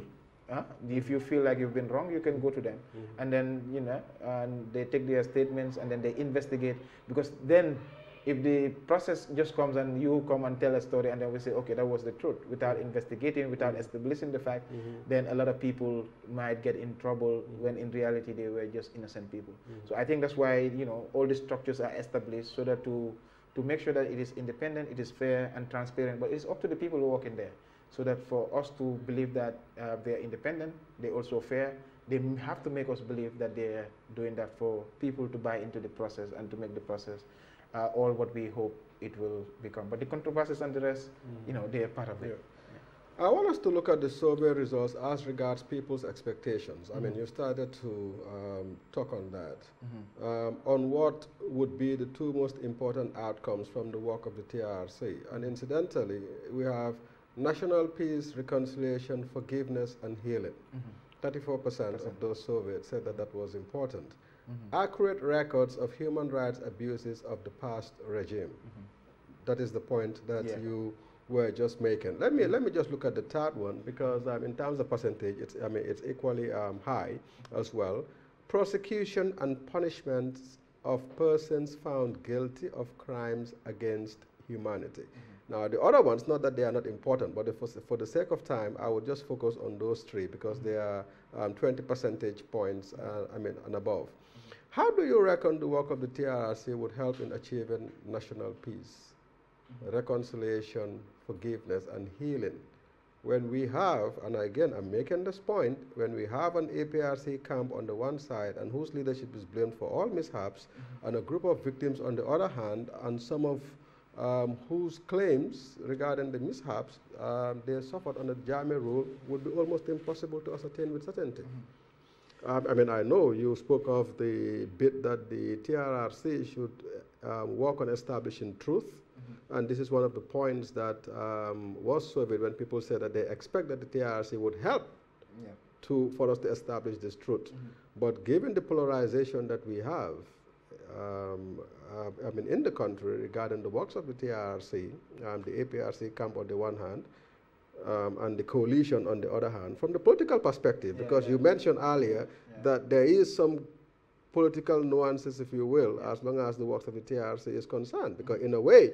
if you feel like you've been wrong, you can go to them, and then, you know, and they take their statements and then they investigate. Because then, if the process just comes and you come and tell a story and then we say, okay, that was the truth, without investigating, without establishing the fact, then a lot of people might get in trouble when in reality they were just innocent people. So I think that's why, you know, all the structures are established so that to make sure that it is independent, it is fair and transparent, but it's up to the people who work in there. So that for us to believe that they're independent, they're also fair, they have to make us believe that they're doing that for people to buy into the process and to make the process all what we hope it will become. But the controversies and the rest, you know, they're part of it. I want us to look at the survey results as regards people's expectations. I mean, you started to talk on that, on what would be the two most important outcomes from the work of the TRRC. And incidentally, we have national peace, reconciliation, forgiveness, and healing. 34% of those surveyed said that that was important. Accurate records of human rights abuses of the past regime. That is the point that you were just making. Let me just look at the third one, because in terms of percentage, it's equally high as well. Prosecution and punishments of persons found guilty of crimes against humanity. Now, the other ones, not that they are not important, but for the sake of time, I would just focus on those three, because they are 20 percentage points, and above. How do you reckon the work of the TRRC would help in achieving national peace, reconciliation, forgiveness, and healing, when we have, and again I'm making this point, when we have an APRC camp on the one side and whose leadership is blamed for all mishaps, and a group of victims on the other hand, and some of whose claims regarding the mishaps they suffered under the Jammeh rule would be almost impossible to ascertain with certainty. I mean, I know you spoke of the bit that the TRRC should work on establishing truth, and this is one of the points that was surveyed when people said that they expect that the TRRC would help for us to establish this truth. But given the polarization that we have, I mean, in the country regarding the works of the TRRC, the APRC camp on the one hand, and the coalition on the other hand, from the political perspective, because you mentioned earlier that there is some political nuances, if you will, as long as the works of the TRRC is concerned, because in a way,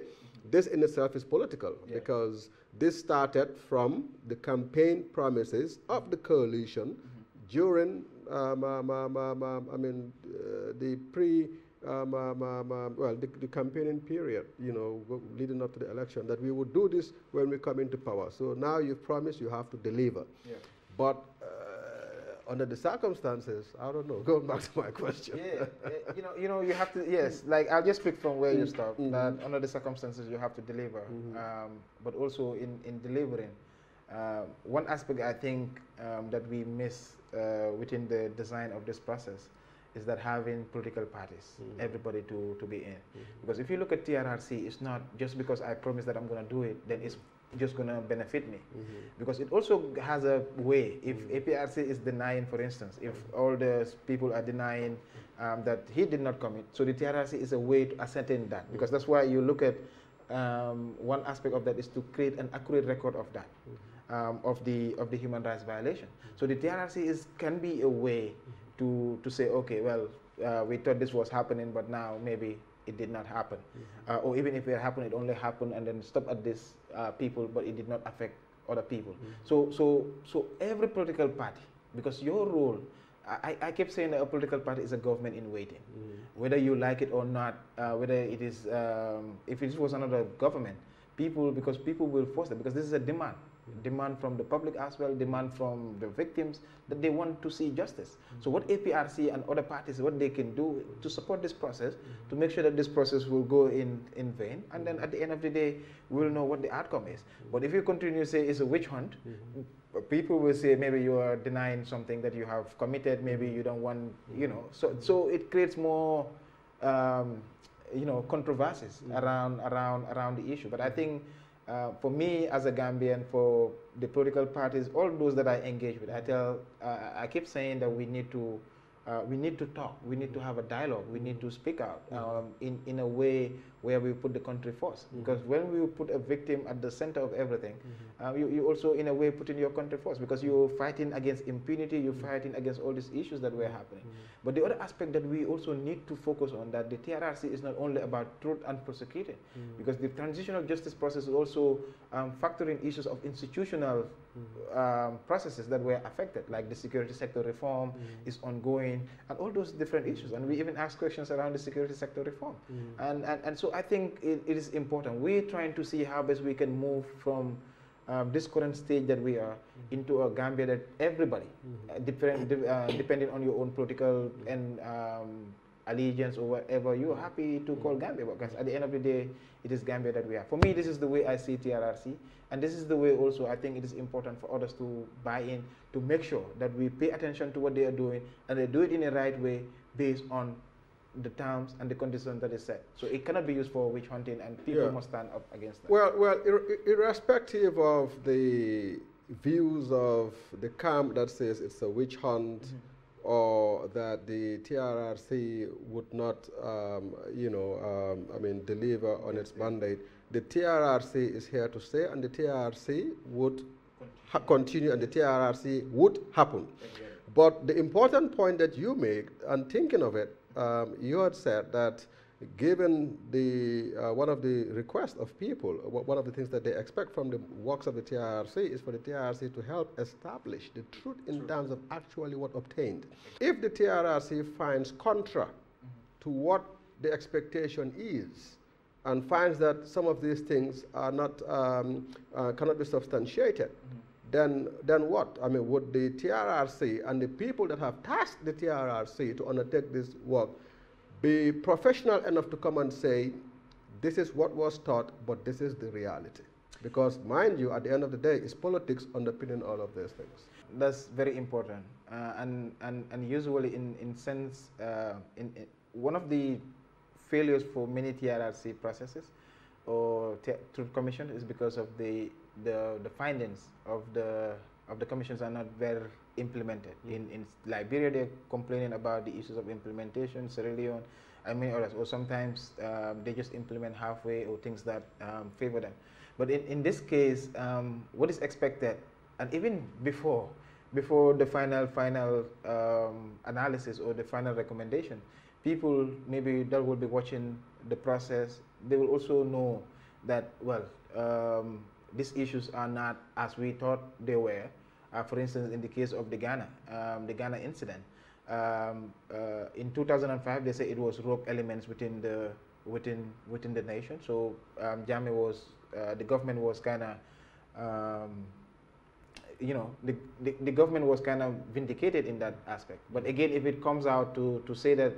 this in itself is political, because this started from the campaign promises of the coalition during, the campaigning period, you know, leading up to the election, that we would do this when we come into power. So now you've promised, you have to deliver. But under the circumstances, I don't know, going back to my question. You know, you have to, like I'll just speak from where you start, that under the circumstances you have to deliver. But also in delivering, one aspect I think that we miss within the design of this process is that having political parties, everybody to be in. Because if you look at TRRC, it's not just because I promise that I'm going to do it, then it's just going to benefit me. Because it also has a way, if APRC is denying, for instance, if all the people are denying that he did not commit, so the TRRC is a way to ascertain that. Because that's why you look at one aspect of that is to create an accurate record of that, of the human rights violation. So the TRRC can be a way to say, okay, well, we thought this was happening, but now maybe it did not happen. Or even if it happened, it only happened and then stopped at this people, but it did not affect other people. So every political party, because your role, I keep saying that a political party is a government in waiting. Whether you like it or not, whether it is, if it was another government, because people will force it, because this is a demand from the public as well, demand from the victims, that they want to see justice. So what APRC and other parties, what they can do to support this process, to make sure that this process will go in vain, and then at the end of the day, we'll know what the outcome is. But if you continue to say it's a witch hunt, people will say maybe you are denying something that you have committed, maybe you don't want, so it creates more, controversies around the issue. But I think for me as a Gambian, for the political parties, all those that I engage with, I keep saying that we need to talk, we need to have a dialogue, we need to speak out in a way where we put the country first. Because when we put a victim at the center of everything, you also in a way putting your country first, because you're fighting against impunity, you're fighting against all these issues that were happening. But the other aspect that we also need to focus on, that the TRRC is not only about truth and prosecuting, because the transitional justice process is also factoring issues of institutional processes that were affected, like the security sector reform is ongoing, and all those different issues. And we even ask questions around the security sector reform. And so I think it is important. We're trying to see how best we can move from this current stage that we are into a Gambia that everybody, depending on your own political and allegiance or whatever, you're happy to call Gambia, because at the end of the day, it is Gambia that we are. For me, this is the way I see TRRC, and this is the way also I think it is important for others to buy in, to make sure that we pay attention to what they are doing, and they do it in the right way based on the terms and the conditions that is set. So it cannot be used for witch hunting, and people must stand up against that. Well, irrespective of the views of the camp that says it's a witch hunt, or that the TRRC would not, deliver on its mandate, the TRRC is here to stay, and the TRRC would continue, and the TRRC would happen. Exactly. But the important point that you make, and thinking of it, you had said that given the one of the requests of people, one of the things that they expect from the works of the TRRC is for the TRRC to help establish the truth in terms of actually what obtained. If the TRRC finds contra to what the expectation is, and finds that some of these things are not cannot be substantiated, then what? I mean, would the TRRC and the people that have tasked the TRRC to undertake this work be professional enough to come and say, this is what was taught, but this is the reality? Because, mind you, at the end of the day, it's politics underpinning all of these things. That's very important. And usually in one of the failures for many TRRC processes or truth commission is because of the findings of the commissions are not well implemented. In Liberia, they're complaining about the issues of implementation, Sierra Leone, and many others, or sometimes they just implement halfway or things that favor them. But in this case, what is expected, and even before the final analysis or the final recommendation, people maybe that will be watching the process, they will also know that, well, these issues are not as we thought they were. For instance, in the case of the Ghana incident, in 2005, they say it was rogue elements within the nation. So Jammeh was, the government was kind of, the government was kind of vindicated in that aspect. But again, if it comes out to say that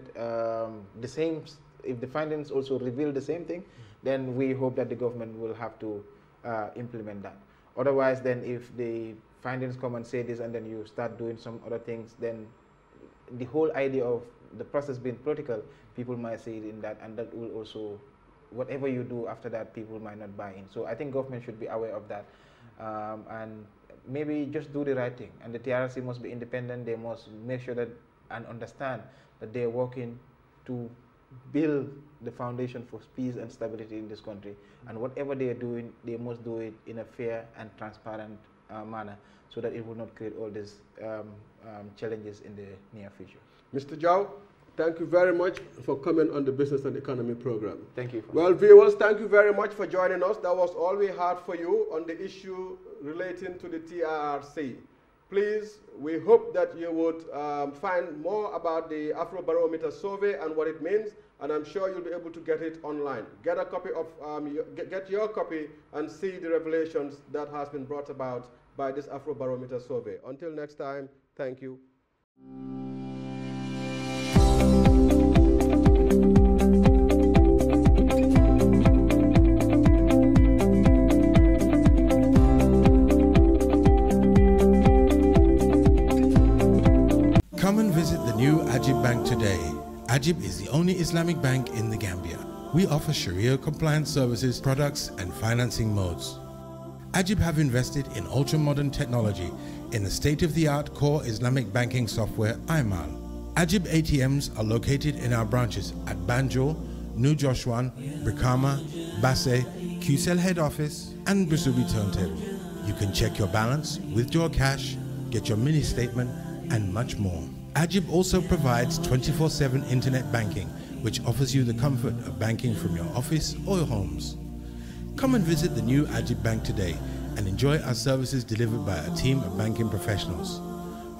if the findings also reveal the same thing, then we hope that the government will have to implement that. Otherwise, then if the findings come and say this and then you start doing some other things, then the whole idea of the process being political, people might see it in that, and that will also, whatever you do after that, people might not buy in. So I think government should be aware of that, and maybe just do the right thing. And the TRRC must be independent. They must make sure that and understand that they are working to build the foundation for peace and stability in this country. And whatever they are doing, they must do it in a fair and transparent manner, so that it will not create all these challenges in the near future. Mr. Jau, thank you very much for coming on the Business and Economy program. Thank you. Well, viewers, thank you very much for joining us. That was all we had for you on the issue relating to the TRRC. Please, we hope that you would find more about the Afrobarometer survey and what it means, and I'm sure you'll be able to get it online. Get a copy of, get your copy and see the revelations that has been brought about by this Afrobarometer survey. Until next time, thank you. Ajib is the only Islamic bank in the Gambia. We offer Sharia compliant services, products and financing modes. Ajib have invested in ultra-modern technology in the state-of-the-art core Islamic banking software IMAL. Ajib ATMs are located in our branches at Banjul, New Joshuan, Brikama, Basse, QCell head office and Brisubi turntable. You can check your balance, withdraw cash, get your mini statement and much more. Ajib also provides 24/7 internet banking, which offers you the comfort of banking from your office or your homes. Come and visit the new Ajib Bank today and enjoy our services delivered by a team of banking professionals.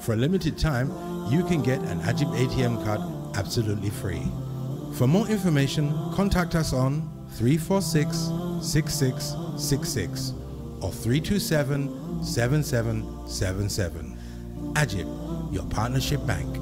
For a limited time, you can get an Ajib ATM card absolutely free. For more information, contact us on 346-6666 or 327-7777. Ajib, your partnership bank.